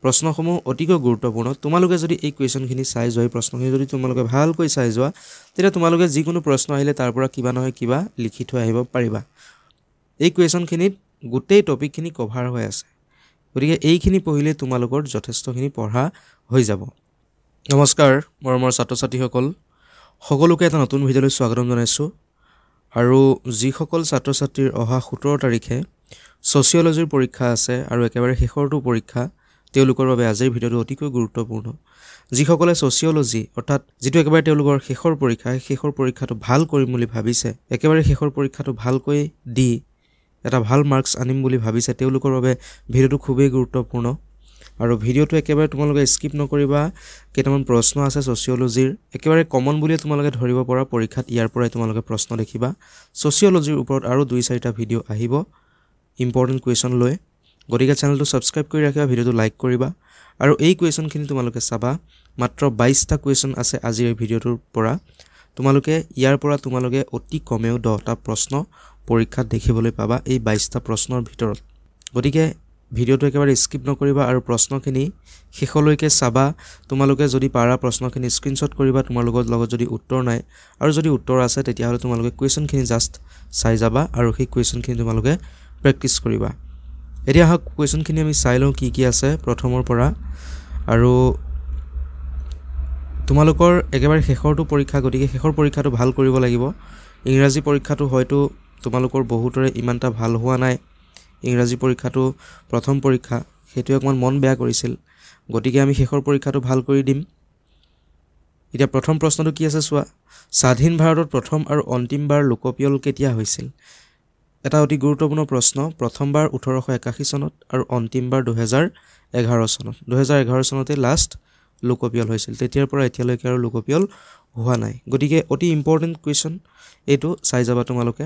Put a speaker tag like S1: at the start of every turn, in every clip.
S1: প্ৰশ্নসমূহ অতিকৈ গুৰুত্বপূৰ্ণ তোমালোকে যদি এই কুৱেশ্যনখিনি চাই যোৱা প্ৰশ্নখিনি যদি তোমালোকে ভালকৈ চাই যোৱা তেতিয়া তোমালোকে যিকোনো প্ৰশ্ন আহিলে তাৰ পৰা কিবা নহয় কিবা লিখি থৈ আহিব পাৰিবা এই কুৱেশ্যনখিনিত গোটেই টপিকখিনি কভাৰ হৈ আছে গতিকে এইখিনি পঢ়িলে তোমালোকৰ যথেষ্টখিনি পঢ়া হৈ যাব নমস্কাৰ মৰমৰ ছাত্ৰ ছাত্ৰীসকল সকলোকে এটা নতুন ভিডিঅ'লৈ স্বাগতম জনাইছোঁ আৰু যিসকল ছাত্ৰ ছাত্ৰীৰ অহা 17 তাৰিখে ছচিয়লজিৰ পৰীক্ষা আছে আৰু একেবাৰে শেষৰটো পৰীক্ষা তেওঁলোকৰ বাবে আজিৰ ভিডিঅ'টো অতিকৈ গুৰুত্বপূৰ্ণ যিসকলে ছচিয়লজি অৰ্থাৎ যেটো একেবাৰে তেওঁলোকৰ শেষৰ পৰীক্ষা শেষৰ পৰীক্ষাটো ভাল কৰিম বুলি ভাবিছে একেবাৰে শেষৰ পৰীক্ষাটো ভালকৈ দি এটা ভাল মাৰ্কস আনিম বুলি ভাবিছে তেওঁলোকৰ বাবে ভিডিঅ'টো খুবেই গুৰুত্বপূৰ্ণ আৰু ভিডিঅ'টো একেবাৰে তোমালোকে স্কিপ নকৰিবা কেইটামান প্ৰশ্ন আছে ছচিয়লজিৰ একেবাৰে কমন বুলি তোমালোকে ধৰিব পৰা পৰীক্ষাত ইয়াৰ পৰাই তোমালোকে প্ৰশ্ন দেখিবা ছচিয়লজিৰ ওপৰত আৰু 2-4টা ভিডিঅ' আহিব ইম্পৰ্টেন্ট কুৱেশ্যন লৈ গতিকে চেনেলটো সাবস্ক্ৰাইব কৰি ৰাখিবা ভিডিঅ'টো লাইক কৰিবা আৰু এই কুৱেশ্যনখিনি তোমালোকে চাবা মাত্ৰ 22টা কুৱেশ্যন আছে আজিৰ এই ভিডিঅ'টোৰ পৰা তোমালোকে ইয়াৰ পৰা তোমালোকে অতি কমেও 10টা প্ৰশ্ন পৰীক্ষাত দেখিবলৈ পাবা এই 22টা প্ৰশ্নৰ ভিতৰত গতিকে ভিডিঅ'টো একেবাৰে স্কিপ নকৰিবা আৰু প্ৰশ্নখিনি শেষলৈকে চাবা তোমালোকে যদি পাৰা প্ৰশ্নখিনি স্ক্ৰিনশ্বট কৰিবা তোমালোকৰ লগত যদি উত্তৰ নাই আৰু যদি উত্তৰ আছে তেতিয়া হলে তোমালোকে কুৱেশ্যনখিনি জাস্ট চাই যাবা আৰু সেই কুৱেশ্যনখিনি তোমালোকে প্ৰেক্টিস কৰিবা এতিয়া হক কুৱেশ্যনখিনি আমি চাই লওঁ কি আছে প্ৰথমৰ পৰা আৰু তোমালোকৰ একেবাৰে শেষৰটো পৰীক্ষা গতিকে শেষৰ পৰীক্ষাটো ভাল কৰিব লাগিব ইংৰাজী পৰীক্ষাটো হয়তো তোমালোকৰ বহুতৰে ইমানটা ভাল হোৱা নাই ইংৰাজী পৰীক্ষাটো প্ৰথম পৰীক্ষা হেতু অকমান মন বেয়া কৰিছিল গতিকে আমি শেষৰ পৰীক্ষাটো ভাল কৰি দিম এতিয়া প্ৰথম প্ৰশ্নটো কি আছে চোৱা স্বাধীন ভাৰতত প্ৰথম আৰু অন্তিমবাৰ লোকপিয়ল কেতিয়া হৈছিল এটা অতি গুৰুত্বপূৰ্ণ প্ৰশ্ন প্ৰথমবাৰ 1881 চনত আৰু অন্তিমবাৰ 2011 চনত 2011 চনতে লাষ্ট লোকপিয়ল হৈছিল তেতিয়াৰ পৰা এতিয়ালৈকে আৰু লোকপিয়ল হোৱা নাই গতিকে অতি ইম্পৰ্টেন্ট কুৱেশ্যন এটো চাই যাবা তোমালোকে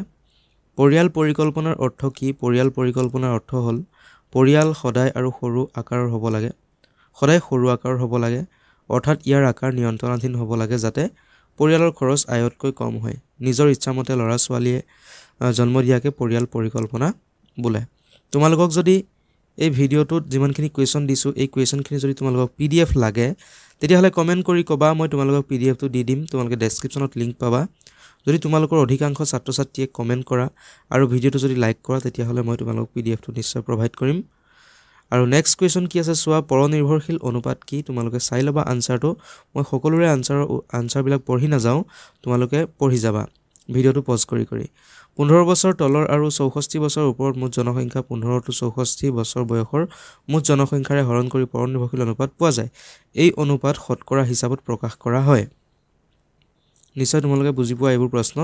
S1: পৰিয়াল পৰিকল্পনাৰ অৰ্থ কি পৰিয়াল পৰিকল্পনাৰ অৰ্থ হ'ল পৰিয়াল সদায় আৰু সৰু আকাৰৰ হ'ব লাগে সদায় সৰু আকাৰৰ হ'ব লাগে অৰ্থাৎ ইয়াৰ আকাৰ নিয়ন্ত্ৰণাধীন হ'ব লাগে যাতে পৰিয়ালৰ খৰচ আয়তকৈ কম হয় নিজৰ ইচ্ছামতে লৰা ছোৱালীয়ে জন্ম দিয়াকে পৰিয়াল পৰিকল্পনা বোলে তোমালোকক যদি এই ভিডিঅ'টোত যিমানখিনি কুৱেশ্যন দিছো এই কুৱেশ্যনখিনি যদি তোমালোকক পিডিএফ লাগে তেতিয়া হলে কমেন্ট কৰি কবা মই তোমালোকক পিডিএফটো দি দিম তোমালোকে ডেসক্ৰিপচনত লিংক পাবা যদি তোমালোকৰ অধিকাংশ ছাত্ৰ ছাত্ৰীয়ে কমেন্ট কৰা আৰু ভিডিঅ'টো যদি লাইক কৰা তেতিয়া হলে মই তোমালোকক পিডিএফটো নিশ্চয় প্ৰভাইড কৰিম আৰু নেক্সট কুৱেশ্যন কি আছে চোৱা পৰনিৰ্ভৰশীল অনুপাত কি তোমালোকে চাই লবা আনসাৰটো মই সকলোৰে আনসাৰ বিলাক পঢ়ি না যাও তোমালোকে পঢ়ি যাবা ভিডিঅ'টো পজ কৰি 15 বছৰ তলৰ আৰু 64 বছৰ ওপৰত মুঠ জনসংখ্যা 15 টু 64 বছৰ বয়সৰ মুঠ জনসংখ্যাৰে হৰণ কৰি পৰনিৰ্ভৰশীল অনুপাত পোৱা যায় এই অনুপাত শতকৰা হিচাপত প্ৰকাশ কৰা হয় নিশ্চয় তোমালোকে বুজি পোৱা এইবোৰ প্ৰশ্ন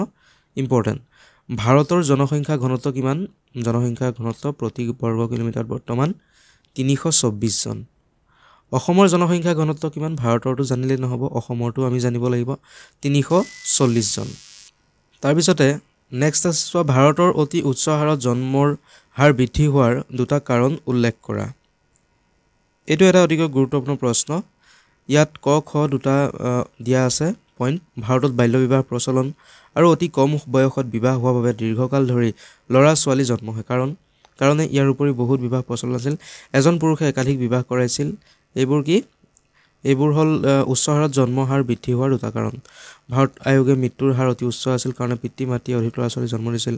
S1: ইম্পৰ্টেন্ট ভাৰতৰ জনসংখ্যা ঘনত্ব কিমান জনসংখ্যা ঘনত্ব প্ৰতি বৰ্গ কিলোমিটাৰত বৰ্তমান 324 জন অসমৰ জনসংখ্যা ঘনত্ব কিমান ভাৰতৰটো জানিলে নহব অসমৰটো আমি জানিব লাগিব 340 জন তাৰ পিছতে নেক্সট আছে ভাৰতৰ অতি উচ্চ হাৰত জন্মৰ হাৰ বৃদ্ধি হোৱাৰ দুটা কাৰণ উল্লেখ কৰা এটো এটা অতিকৈ গুৰুত্বপূৰ্ণ প্ৰশ্ন ইয়াত ক খ দুটা দিয়া আছে পইণ্ট ভাৰতত বাল্য বিবাহ প্ৰচলন আৰু অতি কম বয়সত বিবাহ হোৱাৰ বাবে দীৰ্ঘকাল ধৰি লৰা ছোৱালী জন্ম হয় কাৰণে ইয়াৰ উপৰি বহুত বিবাহ প্ৰচলন আছিল এজন পুৰুষে একাধিক বিবাহ কৰাইছিল এইবোৰ হল উচ্চ হাৰত জন্ম হাৰ বৃদ্ধি হোৱাৰ দুটা কাৰণ ভাৰত আয়োগে মৃত্যুৰ হাৰ অতি উচ্চ আছিল কাৰণ পিতৃ মাতৃ অধিক ল'ৰা ছোৱালী জন্ম দিছিল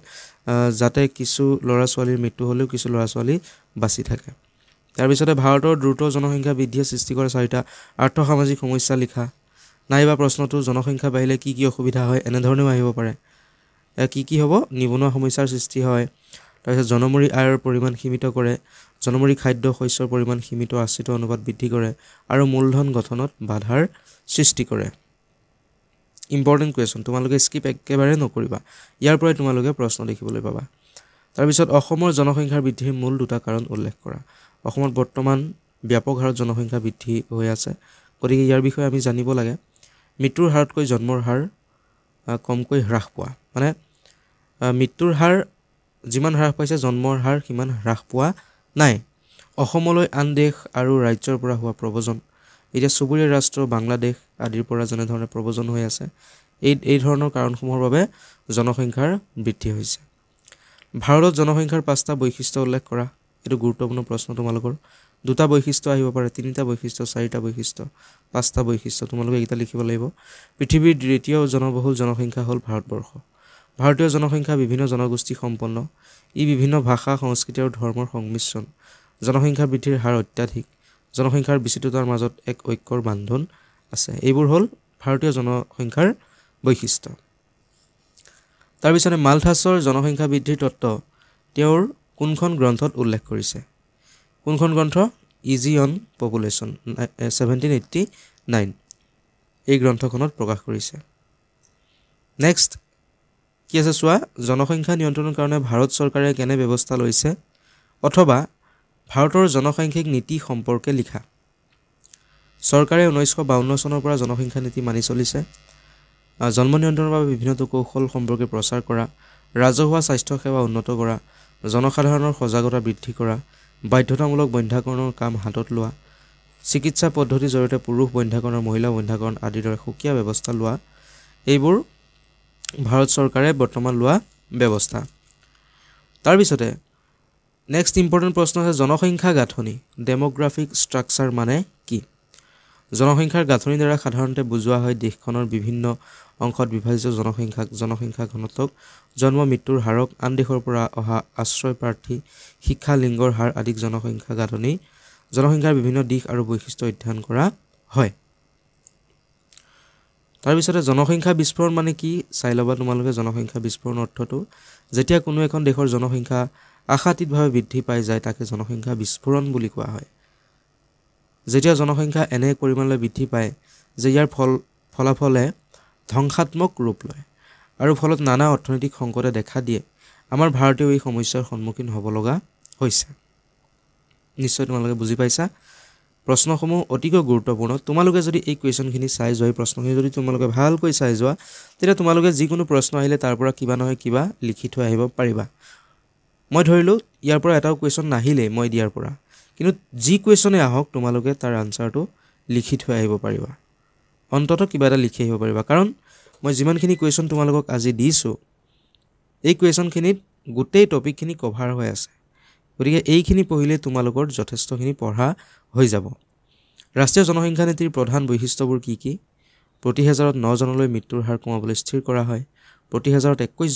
S1: যাতে কিছু ল'ৰা ছোৱালীৰ মৃত্যু হলেও কিছু ল'ৰা ছোৱালী বাচি থাকে তাৰ পিছতে ভাৰতৰ দ্ৰুত জনসংখ্যা বৃদ্ধিয়ে সৃষ্টি কৰা চাৰিটা আৰ্থ-সামাজিক সমস্যা লিখা নাইবা প্ৰশ্নটো জনসংখ্যা বাঢ়িলে কি অসুবিধা হয় এনে ধৰণেও আহিব পাৰে কি হ'ব নিবনুৱা সমস্যাৰ সৃষ্টি হয় তাৰপিছত জনমৰি আয়ৰ পৰিমাণ সীমিত কৰে জনমৰি খাদ্য শস্যৰ পৰিমাণ সীমিত আশ্ৰিত অনুপাত বৃদ্ধি কৰে আৰু মূলধন গঠনত বাধাৰ সৃষ্টি কৰে ইম্পৰ্টেন্ট কুৱেশ্যন তোমালোকে স্কিপ একেবাৰে নকৰিবা ইয়াৰ পৰাই তোমালোকে প্ৰশ্ন দেখিবলৈ পাবা তাৰ পিছত অসমৰ জনসংখ্যাৰ বৃদ্ধিৰ মূল দুটা কাৰণ উল্লেখ কৰা অসমত বৰ্তমান ব্যাপক হাৰত জনসংখ্যা বৃদ্ধি হৈ আছে গতিকে ইয়াৰ বিষয়ে আমি জানিব লাগে মৃত্যুৰ হাৰতকৈ জন্মৰ হাৰ কমকৈ হ্ৰাস পোৱা মানে মৃত্যুৰ হাৰ যিমান হ্ৰাস পাইছে জন্মৰ হাৰ কিমান হ্ৰাস পোৱা নাই অসমলৈ আন দেশ আৰু ৰাজ্যৰ পৰা হোৱা প্ৰব্ৰজন এতিয়া চুবুৰীয়া ৰাষ্ট্ৰ বাংলাদেশ আদিৰ পৰা যেনে ধৰণে প্ৰব্ৰজন হৈ আছে এই ধৰণৰ কাৰণসমূহৰ বাবে জনসংখ্যাৰ বৃদ্ধি হৈছে ভাৰতত জনসংখ্যাৰ 5টা বৈশিষ্ট্য উল্লেখ কৰা এটো গুৰুত্বপূৰ্ণ প্ৰশ্ন তোমালোকৰ দুটা বৈশিষ্ট্য আহিব পাৰে, তিনিটা বৈশিষ্ট্য, চাৰিটা বৈশিষ্ট্য, পাঁচটা বৈশিষ্ট্য, তোমালোকে এইকেইটা লিখিব লাগিব। পৃথিৱীৰ দ্বিতীয় জনবহুল জনসংখ্যা হ'ল ভাৰতবৰ্ষ। ভাৰতীয় জনসংখ্যা বিভিন্ন জনগোষ্ঠী সম্পন্ন। ই বিভিন্ন ভাষা, সংস্কৃতি আৰু ধৰ্মৰ সংমিশ্ৰণ। জনসংখ্যা বৃদ্ধিৰ হাৰ অত্যাধিক। জনসংখ্যাৰ বিচিত্ৰতাৰ মাজত এক ঐক্যৰ বান্ধোন আছে। এইবোৰ হ'ল ভাৰতীয় জনসংখ্যাৰ বৈশিষ্ট্য। তাৰপিছতে মালথাছৰ জনসংখ্যা বৃদ্ধিৰ তত্ত্ব তেওঁৰ কোনখন গ্ৰন্থত উল্লেখ কৰিছে? কোনখন গ্ৰন্থ? ইজি অন পপুলেশ্যন, 1789 এই গ্ৰন্থখনত প্ৰকাশ কৰিছে। নেক্সট কি আছে চোৱা, জনসংখ্যা নিয়ন্ত্ৰণৰ কাৰণে ভাৰত চৰকাৰে কেনে ব্যৱস্থা লৈছে, অথবা ভাৰতৰ জনসাংখ্যিক নীতি সম্পৰ্কে লিখা। চৰকাৰে 1952 চনৰ পৰা জনসংখ্যা নীতি মানি চলিছে। জন্ম নিয়ন্ত্ৰণৰ বাবে বিভিন্ন কৌশল সম্পৰ্কে প্ৰচাৰ কৰা, ৰাজহুৱা স্বাস্থ্যসেৱা উন্নত কৰা, জনসাধাৰণৰ সজাগতা বৃদ্ধি কৰা, বাধ্যতামূলক বন্ধ্যাকৰণৰ কাম হাতত লোৱা, চিকিৎসা পদ্ধতিৰ জৰিয়তে পুৰুষ বন্ধ্যাকৰণ আৰু মহিলা বন্ধ্যাকৰণ আদিৰ দৰে সুকীয়া ব্যৱস্থা লোৱা, এইবোৰ ভাৰত চৰকাৰে বৰ্তমান লোৱা ব্যৱস্থা। তাৰপিছতে নেক্সট ইম্পৰ্টেণ্ট প্ৰশ্ন আছে জনসংখ্যা গাঁথনি, ডেম'গ্ৰাফিক ষ্ট্ৰাকচাৰ মানে কি? জনসংখ্যাৰ গাঁথনিৰ দ্বাৰা সাধাৰণতে বুজোৱা হয় দেশখনৰ বিভিন্ন অংশত বিভাজিত জনসংখ্যা ঘনত্বক, জন্ম মৃত্যুৰ হাৰক, আন দেশৰ পৰা অহা আশ্ৰয় প্ৰাৰ্থী, শিক্ষা, লিংগৰ হাৰ আদিক জনসংখ্যা গাঁথনি। জনসংখ্যাৰ বিভিন্ন দিশ আৰু বৈশিষ্ট্য অধ্যয়ন কৰা হয়। তাৰপিছতে জনসংখ্যা বিস্ফোৰণ মানে কি চাই ল'বা তোমালোকে। জনসংখ্যা বিস্ফোৰণ অৰ্থটো যেতিয়া কোনো এখন দেশৰ জনসংখ্যা আশাতীতভাৱে বৃদ্ধি পাই যায় তাকে জনসংখ্যা বিস্ফোৰণ বুলি কোৱা হয়। যেতিয়া জনসংখ্যা এনে পৰিমাণলৈ বৃদ্ধি পায় যে ইয়াৰ ফলাফলে ধ্বংসাত্মক ৰূপ লয় আৰু ফলত নানা অৰ্থনৈতিক সংকটে দেখা দিয়ে, আমাৰ ভাৰতেও এই সমস্যাৰ সন্মুখীন হ'ব লগা হৈছে। নিশ্চয় তোমালোকে বুজি পাইছা। প্ৰশ্নসমূহ অতিকৈ গুৰুত্বপূৰ্ণ। তোমালোকে যদি এই কুৱেশ্যনখিনি চাই যোৱা, এই প্ৰশ্নখিনি যদি তোমালোকে ভালকৈ চাই যোৱা, তেতিয়া তোমালোকে যিকোনো প্ৰশ্ন আহিলে তাৰ পৰা কিবা নহয় কিবা লিখি থৈ আহিব পাৰিবা। মই ধৰিলোঁ ইয়াৰ পৰা এটাও কুৱেশ্যন নাহিলেই মই দিয়াৰ পৰা, কিন্তু যি কুৱেশ্যনে আহক তোমালোকে তাৰ আনচাৰটো লিখি থৈ আহিব পাৰিবা। অন্ততঃ কিবা এটা লিখি আহিব পাৰিবা, কাৰণ মই যিমানখিনি কুৱেশ্যন তোমালোকক আজি দিছোঁ এই কুৱেশ্যনখিনিত গোটেই টপিকখিনি কভাৰ হৈ আছে। গতিকে এইখিনি পঢ়িলে তোমালোকৰ যথেষ্টখিনি পঢ়া হৈ যাব। ৰাষ্ট্ৰীয় জনসংখ্যা নীতিৰ প্ৰধান বৈশিষ্ট্যবোৰ কি কি? প্ৰতি হেজাৰত 9 জনলৈ মৃত্যুৰ হাৰ কমাবলৈ স্থিৰ কৰা হয়। প্ৰতি হেজাৰত 21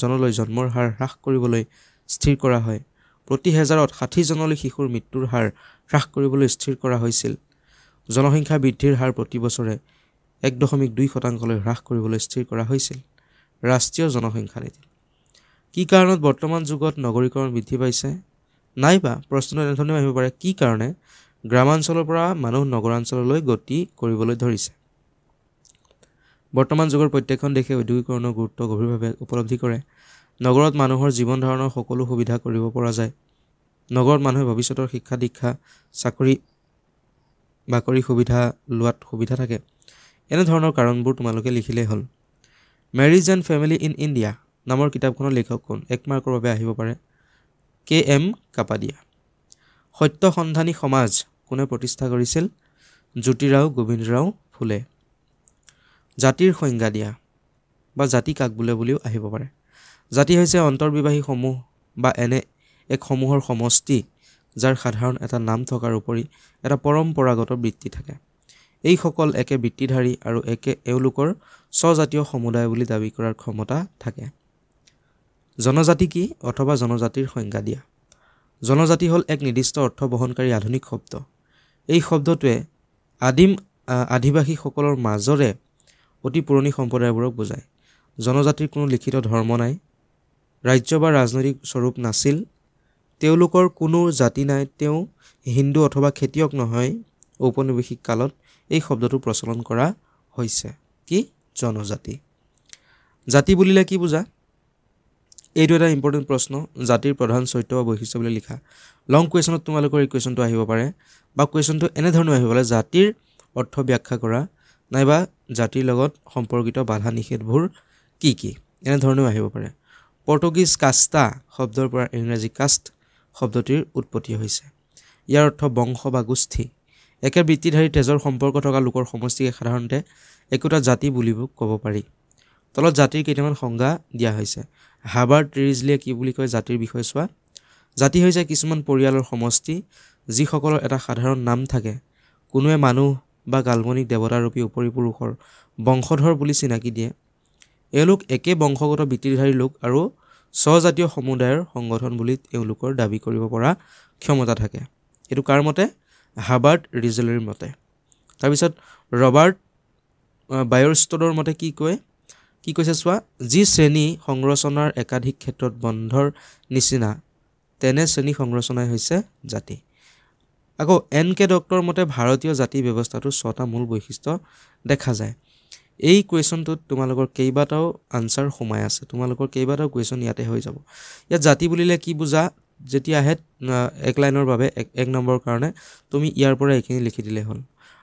S1: জনলৈ জন্মৰ হাৰ হ্ৰাস কৰিবলৈ স্থিৰ কৰা হয়। প্ৰতি হেজাৰত 60 জনলৈ শিশুৰ মৃত্যুৰ হাৰ হ্ৰাস কৰিবলৈ স্থিৰ কৰা হৈছিল। জনসংখ্যা বৃদ্ধিৰ হাৰ প্ৰতি বছৰে 1.2% হ্ৰাস কৰিবলৈ স্থিৰ কৰা হৈছিল। ৰাষ্ট্ৰীয় জনসংখ্যা নীতি। কি কাৰণত বৰ্তমান যুগত নগৰীকৰণ বৃদ্ধি পাইছে? নাইবা প্ৰশ্নটো এনেধৰণেও আহিব পাৰে, কি কাৰণে গ্ৰামাঞ্চলৰ পৰা মানুহ নগৰাঞ্চললৈ গতি কৰিবলৈ ধৰিছে? বৰ্তমান যুগৰ প্ৰত্যেকখন দেশে ঔদ্যোগিকৰণৰ গুৰুত্ব গভীৰভাৱে উপলব্ধি কৰে। নগৰত মানুহৰ জীৱন ধাৰণৰ সকলো সুবিধা কৰিব পৰা যায়। নগৰত মানুহে ভৱিষ্যতৰ শিক্ষা দীক্ষা, চাকৰি বাকৰি সুবিধা লোৱাত সুবিধা থাকে। এনেধৰণৰ কাৰণবোৰ তোমালোকে লিখিলেই হ'ল। Marriage and family in India নামৰ কিতাপখনৰ লেখক কোন? 1 মাৰ্কৰ বাবে আহিব পাৰে। KM কাপাডিয়া। সত্য সন্ধানী সমাজ কোনে প্ৰতিষ্ঠা কৰিছিল? জ্যোতিৰাও গোবিন্দৰাও ফুলে। জাতিৰ সংজ্ঞা দিয়া বা জাতি কাক বোলে বুলিও আহিব পাৰে। জাতি হৈছে অন্তৰ্বিবাহী সমূহ বা এনে এক সমূহৰ সমষ্টি যাৰ সাধাৰণ এটা নাম থকাৰ উপৰি এটা পৰম্পৰাগত বৃত্তি থাকে। এইসকল একে বৃত্তিধাৰী আৰু এওঁলোকৰ স্বজাতীয় সমুদায় বুলি দাবী কৰাৰ ক্ষমতা থাকে। জনজাতি কি অথবা জনজাতিৰ সংজ্ঞা দিয়া। জনজাতি হ'ল এক নিৰ্দিষ্ট অৰ্থ বহনকাৰী আধুনিক শব্দ। এই শব্দটোৱে আদিম আদিবাসীসকলৰ মাজৰে অতি পুৰণি সম্প্ৰদায়বোৰক বুজায়। জনজাতিৰ কোনো লিখিত ধৰ্ম নাই, ৰাজ্য বা ৰাজনৈতিক স্বৰূপ নাছিল, তেওঁলোকৰ কোনো জাতি নাই, তেওঁ হিন্দু অথবা খেতিয়ক নহয়। ঔপনিৱেশিক কালত এই শব্দটো প্ৰচলন কৰা হৈছে। কি? জনজাতি। জাতি বুলিলে কি বুজা? এইটো এটা ইম্পৰ্টেণ্ট প্ৰশ্ন। জাতিৰ প্ৰধান চৰিত্ৰ বা বৈশিষ্ট্য বুলি লিখা। লং কুৱেশ্যনত তোমালোকৰ এই কুৱেশ্যনটো আহিব পাৰে, বা কুৱেশ্যনটো এনেধৰণে আহিব পাৰে, জাতিৰ অৰ্থ ব্যাখ্যা কৰা, নাইবা জাতিৰ লগত সম্পৰ্কিত বাধা নিষেধবোৰ কি কি, এনেধৰণেও আহিব পাৰে। পৰ্তুগীজ কাষ্টা শব্দৰ পৰা ইংৰাজী কাষ্ট শব্দটিৰ উৎপত্তি হৈছে। ইয়াৰ অৰ্থ বংশ বা গোষ্ঠী। একে বৃত্তিধাৰী তেজৰ সম্পৰ্ক থকা লোকৰ সমষ্টিকে সাধাৰণতে একোটা জাতি বুলিব ক'ব পাৰি। তলত জাতিৰ কেইটামান সংজ্ঞা দিয়া হৈছে। হাবাৰ্ট ৰিজলিয়ে কি বুলি কয় জাতিৰ বিষয়ে চোৱা। জাতি হৈছে কিছুমান পৰিয়ালৰ সমষ্টি যিসকলৰ এটা সাধাৰণ নাম থাকে, কোনোৱে মানুহ বা কাল্পনিক দেৱতাৰূপী উপৰিপুৰুষৰ বংশধৰ বুলি চিনাকি দিয়ে। এওঁলোক একে বংশগত বৃত্তিধাৰী লোক আৰু স্বজাতীয় সমুদায়ৰ সংগঠন বুলি এওঁলোকৰ দাবী কৰিব পৰা ক্ষমতা থাকে। এইটো কাৰ মতে? হাৰ্বাৰ্ট ৰিজেলিৰ মতে। তাৰপিছত ৰবাৰ্ট বায়াৰষ্টডৰ মতে কি কৈছে চোৱা, যি শ্ৰেণী সংৰচনাৰ একাধিক ক্ষেত্ৰত বন্ধৰ নিচিনা, তেনে শ্ৰেণী সংৰচনাই হৈছে জাতি। আকৌ N.K. ডক্টৰ মতে ভাৰতীয় জাতি ব্যৱস্থাটোৰ 6টা মূল বৈশিষ্ট্য দেখা যায়। এই কুৱেশ্যনটোত তোমালোকৰ কেইবাটাও আনচাৰ সোমাই আছে, তোমালোকৰ কেইবাটাও কুৱেশ্যন ইয়াতে হৈ যাব। ইয়াত জাতি বুলিলে কি বুজা, যেতিয়া আহে 1 লাইনৰ বাবে 1 নম্বৰৰ কাৰণে তুমি ইয়াৰ পৰা এইখিনি লিখি দিলে হ'ল।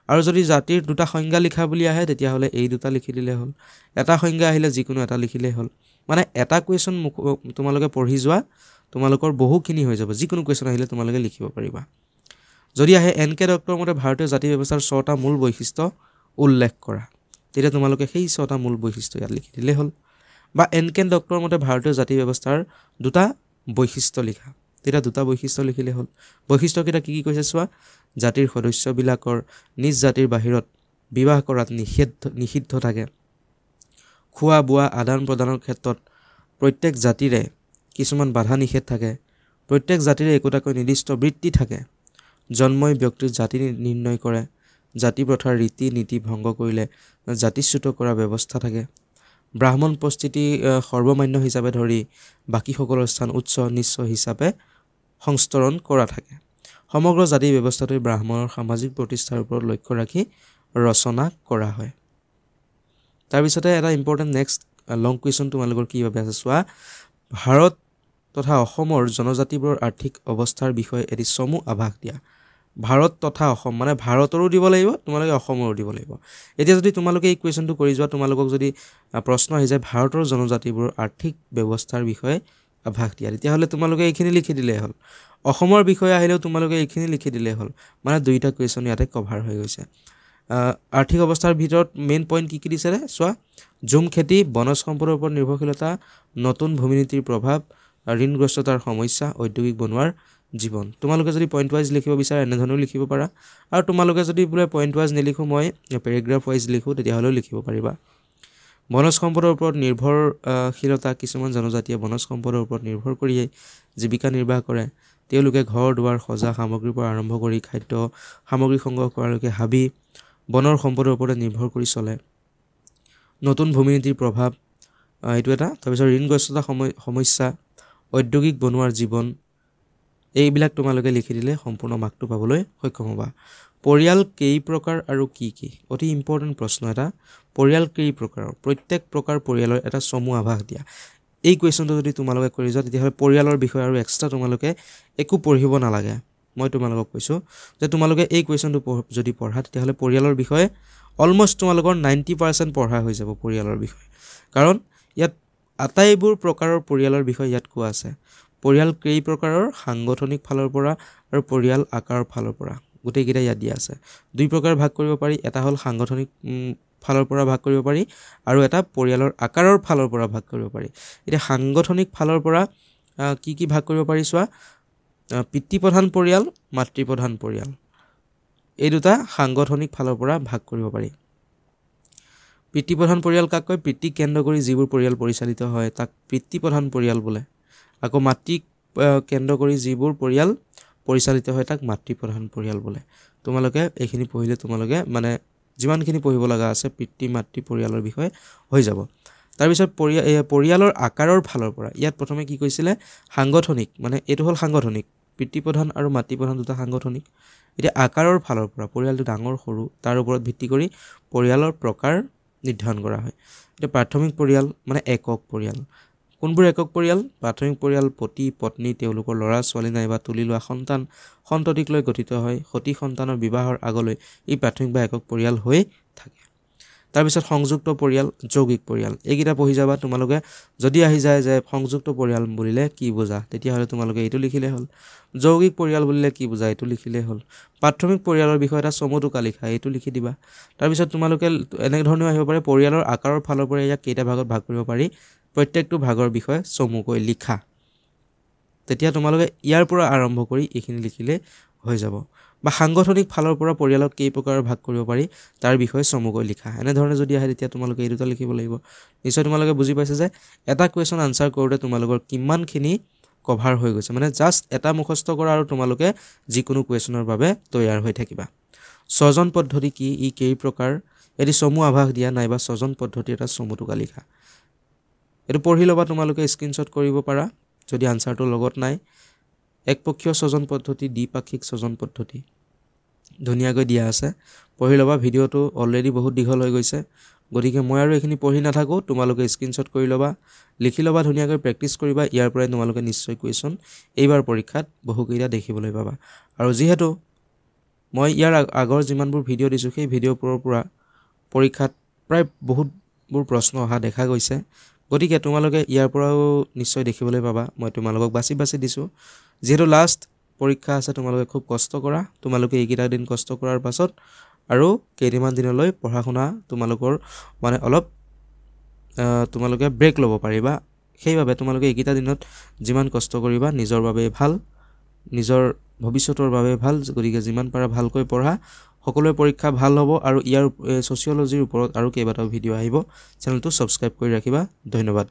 S1: আৰু যদি জাতিৰ 2টা সংজ্ঞা লিখা বুলি আহে তেতিয়াহ'লে এই 2টা লিখি দিলে হ'ল। এটা সংজ্ঞা আহিলে যিকোনো এটা লিখিলেই হ'ল। মানে এটা কুৱেশ্যন তোমালোকে পঢ়ি যোৱা, তোমালোকৰ বহুখিনি হৈ যাব। যিকোনো কুৱেশ্যন আহিলে তোমালোকে লিখিব পাৰিবা। যদি আহে N.K. ডক্টৰ মতে ভাৰতীয় জাতি ব্যৱস্থাৰ 6টা মূল বৈশিষ্ট্য উল্লেখ কৰা, তেতিয়া তোমালোকে সেই 6টা মূল বৈশিষ্ট্য ইয়াত লিখি দিলেই হ'ল। বা N.K. ডক্টৰ মতে ভাৰতীয় জাতি ব্যৱস্থাৰ 2টা বৈশিষ্ট্য লিখা, তেতিয়া 2টা বৈশিষ্ট্য লিখিলেই হ'ল। বৈশিষ্ট্যকেইটা কি কৈছে চোৱা, জাতিৰ সদস্যবিলাকৰ নিজ জাতিৰ বাহিৰত বিবাহ কৰাত নিষিদ্ধ থাকে। খোৱা বোৱা আদান প্ৰদানৰ ক্ষেত্ৰত প্ৰত্যেক জাতিৰে কিছুমান বাধা নিষেধ থাকে। প্ৰত্যেক জাতিৰে একোটাকৈ নিৰ্দিষ্ট বৃত্তি থাকে। জন্মই ব্যক্তিৰ জাতি নিৰ্ণয় কৰে। জাতি প্ৰথাৰ ৰীতি নীতি ভংগ কৰিলে জাতিচ্যুত কৰাৰ ব্যৱস্থা থাকে। ব্ৰাহ্মণ পৰিস্থিতি সৰ্বমান্য হিচাপে ধৰি বাকীসকলৰ স্থান উচ্চ নিচ্চ হিচাপে সংস্তৰণ কৰা থাকে। সমগ্ৰ জাতি ব্যৱস্থাটোৱে ব্ৰাহ্মণৰ সামাজিক প্ৰতিষ্ঠাৰ ওপৰত লক্ষ্য ৰাখি ৰচনা কৰা হয়। তাৰপিছতে এটা ইম্পৰ্টেণ্ট নেক্সট লং কুৱেশ্যন তোমালোকৰ কি ভাবে আছে চোৱা, ভাৰত তথা অসমৰ জনজাতিবোৰৰ আৰ্থিক অৱস্থাৰ বিষয়ে এটি চমু আভাস দিয়া। ভাৰত তথা অসম মানে ভাৰতৰো দিব লাগিব, তোমালোকে অসমৰো দিব লাগিব। এতিয়া যদি তোমালোকে এই কুৱেশ্যনটো কৰি যোৱা, তোমালোকক যদি প্ৰশ্ন আহি যায় ভাৰতৰ জনজাতিবোৰৰ আৰ্থিক ব্যৱস্থাৰ বিষয়ে আভাস দিয়া, তেতিয়াহ'লে তোমালোকে এইখিনি লিখি দিলেই হ'ল। অসমৰ বিষয়ে আহিলেও তোমালোকে এইখিনি লিখি দিলেই হ'ল। মানে 2টা কুৱেশ্যন ইয়াতে কভাৰ হৈ গৈছে। আৰ্থিক অৱস্থাৰ ভিতৰত মেইন পইণ্ট কি দিছে চোৱা, ঝুম খেতি, বনজ সম্পদৰ ওপৰত নিৰ্ভৰশীলতা, নতুন ভূমিনীতিৰ প্ৰভাৱ, ঋণগ্ৰস্ততাৰ সমস্যা, ঔদ্যোগিক বনোৱাৰ জীৱন। তোমালোকে যদি পইণ্ট ৱাইজ লিখিব বিচাৰা এনেধৰণেও লিখিব পাৰা, আৰু তোমালোকে যদি বোলে পইণ্ট ৱাইজ নিলিখোঁ, মই পেৰেগ্ৰাফ ৱাইজ লিখোঁ, তেতিয়াহ'লেও লিখিব পাৰিবা। বনজ সম্পদৰ ওপৰত নিৰ্ভৰশীলতা, কিছুমান জনজাতিয়ে বনজ সম্পদৰ ওপৰত নিৰ্ভৰ কৰিয়েই জীৱিকা নিৰ্বাহ কৰে। তেওঁলোকে ঘৰ দুৱাৰ সজা সামগ্ৰীৰ পৰা আৰম্ভ কৰি খাদ্য সামগ্ৰী সংগ্ৰহ কৰালৈকে হাবি বনৰ সম্পদৰ ওপৰত নিৰ্ভৰ কৰি চলে। নতুন ভূমিনীতিৰ প্ৰভাৱ এইটো এটা। তাৰপিছত ঋণগ্ৰস্ততা সমস্যা, ঔদ্যোগিক বনোৱাৰ জীৱন, এইবিলাক তোমালোকে লিখি দিলে সম্পূৰ্ণ মাৰ্কটো পাবলৈ সক্ষম হ'বা। পৰিয়াল কেই প্ৰকাৰ আৰু কি কি? অতি ইম্পৰ্টেণ্ট প্ৰশ্ন এটা। পৰিয়াল কেই প্ৰকাৰৰ? প্ৰত্যেক প্ৰকাৰ পৰিয়ালৰ এটা চমু আভাস দিয়া। এই কুৱেশ্যনটো যদি তোমালোকে কৰি যোৱা, তেতিয়াহ'লে পৰিয়ালৰ বিষয়ে আৰু এক্সট্ৰা তোমালোকে একো পঢ়িব নালাগে। মই তোমালোকক কৈছোঁ যে তোমালোকে এই কুৱেশ্যনটো যদি পঢ়া, তেতিয়াহ'লে পৰিয়ালৰ বিষয়ে অলমষ্ট তোমালোকৰ 90% পঢ়া হৈ যাব পৰিয়ালৰ বিষয়ে। কাৰণ ইয়াত আটাইবোৰ প্ৰকাৰৰ পৰিয়ালৰ বিষয়ে ইয়াত কোৱা আছে। পৰিয়াল কেই প্ৰকাৰৰ, সাংগঠনিক ফালৰ পৰা আৰু পৰিয়াল আকাৰৰ ফালৰ পৰা, গোটেইকেইটা ইয়াত দিয়া আছে। 2 প্ৰকাৰ ভাগ কৰিব পাৰি, এটা হ'ল সাংগঠনিক ফালৰ পৰা ভাগ কৰিব পাৰি, আৰু এটা পৰিয়ালৰ আকাৰৰ ফালৰ পৰা ভাগ কৰিব পাৰি। এতিয়া সাংগঠনিক ফালৰ পৰা কি কি ভাগ কৰিব পাৰি চোৱা, পিতৃপ্ৰধান পৰিয়াল, মাতৃপ্ৰধান পৰিয়াল, এই 2টা সাংগঠনিক ফালৰ পৰা ভাগ কৰিব পাৰি। পিতৃপ্ৰধান পৰিয়াল কাক কয়? পিতৃক কেন্দ্ৰ কৰি যিবোৰ পৰিয়াল পৰিচালিত হয় তাক পিতৃপ্ৰধান পৰিয়াল বোলে। আকৌ মাতৃক কেন্দ্ৰ কৰি যিবোৰ পৰিয়াল পৰিচালিত হয় তাক মাতৃপ্ৰধান পৰিয়াল বোলে। তোমালোকে এইখিনি পঢ়িলে তোমালোকে মানে যিমানখিনি পঢ়িব লগা আছে পিতৃ মাতৃ পৰিয়ালৰ বিষয়ে হৈ যাব। তাৰপিছত পৰিয়ালৰ আকাৰৰ ফালৰ পৰা, ইয়াত প্ৰথমে কি কৈছিলে? সাংগঠনিক, মানে এইটো হ'ল সাংগঠনিক, পিতৃপ্ৰধান আৰু মাতৃপ্ৰধান 2টা সাংগঠনিক। এতিয়া আকাৰৰ ফালৰ পৰা পৰিয়ালটো ডাঙৰ সৰু তাৰ ওপৰত ভিত্তি কৰি পৰিয়ালৰ প্ৰকাৰ নিৰ্ধাৰণ কৰা হয়। এতিয়া প্ৰাথমিক পৰিয়াল মানে একক পৰিয়াল। কোনবোৰ একক পৰিয়াল? প্ৰাথমিক পৰিয়াল পতি পত্নী তেওঁলোকৰ ল'ৰা ছোৱালী নাইবা তুলি লোৱা সন্ততিক লৈ গঠিত হয়। সতি সন্তানৰ বিবাহৰ আগলৈ ই প্ৰাথমিক বা একক পৰিয়াল হৈ থাকে। তাৰপিছত সংযুক্ত পৰিয়াল, যৌগিক পৰিয়াল, এইকেইটা পঢ়ি যাবা তোমালোকে। যদি আহি যায় যে সংযুক্ত পৰিয়াল বুলিলে কি বুজা, তেতিয়াহ'লে তোমালোকে এইটো লিখিলে হ'ল। যৌগিক পৰিয়াল বুলিলে কি বুজা, এইটো লিখিলে হ'ল। প্ৰাথমিক পৰিয়ালৰ বিষয়ে এটা চমু টোকা লিখা, এইটো লিখি দিবা। তাৰপিছত তোমালোকে এনেধৰণেও আহিব পাৰে, পৰিয়ালৰ আকাৰৰ ফালৰ পৰা ইয়াক কেইটা ভাগত ভাগ কৰিব পাৰি, প্ৰত্যেকটো ভাগৰ বিষয়ে চমুকৈ লিখা। তেতিয়া তোমালোকে ইয়াৰ পৰা আৰম্ভ কৰি এইখিনি লিখিলে হৈ যাব বা সাংগঠনিক ফালৰ পৰা পৰিয়ালক কেই প্ৰকাৰৰ ভাগ কৰিব পাৰি তাৰ বিষয়ে চমুকৈ লিখা এনেধৰণে যদি আহে তেতিয়া তোমালোকে এই দুটা লিখিব লাগিব নিশ্চয় তোমালোকে বুজি পাইছা যে এটা কুৱেশ্যন আনসাৰ কৰোঁতে তোমালোকৰ কিমানখিনি কভাৰ হৈ গৈছে মানে জাষ্ট এটা মুখস্থ কৰা আৰু তোমালোকে যিকোনো কুৱেশ্যনৰ বাবে তৈয়াৰ হৈ থাকিবা স্বজন পদ্ধতি কি ই কেই প্ৰকাৰ এটি চমু আভাস দিয়া নাইবা স্বজন পদ্ধতি এটা চমু টুকা লিখা এটো পঢ়ি লবা তোমালোকে স্ক্ৰিনশ্বট কৰিব পাৰা যদি আনসাৰটো লগত নাই একপক্ষীয় স্বজন পদ্ধতি দ্বিপাক্ষিক স্বজন পদ্ধতি ধুনীয়াকৈ দিয়া আছে পঢ়ি লবা ভিডিওটো অলৰেডি বহুত দীঘল হৈ গৈছে গতিকে মই আৰু এইখিনি পঢ়ি নাথাকো তোমালোকে স্ক্ৰিনশ্বট কৰি লবা লিখি লবা ধুনীয়াকৈ প্ৰেক্টিচ কৰিবা ইয়াৰ পৰাই তোমালোকে নিশ্চয় কুৱেশ্যন এইবাৰ পৰীক্ষাত বহুকেইটা দেখিবলৈ পাবা আৰু যিহেতু মই ইয়াৰ আগৰ যিমানবোৰ ভিডিও দিছো সেই ভিডিওবোৰৰ পৰা পৰীক্ষাত প্ৰায় বহুতবোৰ প্ৰশ্ন অহা দেখা গৈছে গতিকে তোমালোকে ইয়াৰ পৰাও নিশ্চয় দেখিবলৈ পাবা মই তোমালোকক বাছি দিছো যেহেতু লাষ্ট পৰীক্ষা আছে তোমালোকে খুব কষ্ট কৰা তোমালোকে এইকেইটা দিন কষ্ট কৰাৰ পাছত আৰু কেইদিনমান দিনলৈ পঢ়া শুনা তোমালোকৰ মানে অলপ তোমালোকে ব্ৰেক ল'ব পাৰিবা সেইভাবে তোমালোকে এইকেইটা দিনত যিমান কষ্ট কৰিবা নিজৰ বাবে ভাল নিজৰ ভৱিষ্যতৰ বাবে ভাল গতিকে যিমান পাৰা ভালকৈ পঢ়া সকলোৱে পৰীক্ষা ভাল হ'ব আৰু ইয়াৰ সোশিয়োলজিৰ ওপৰত আৰু কেইবাটাও ভিডিও আহিব চেনেলটো সাবস্ক্ৰাইব কৰি ৰাখিবা ধন্যবাদ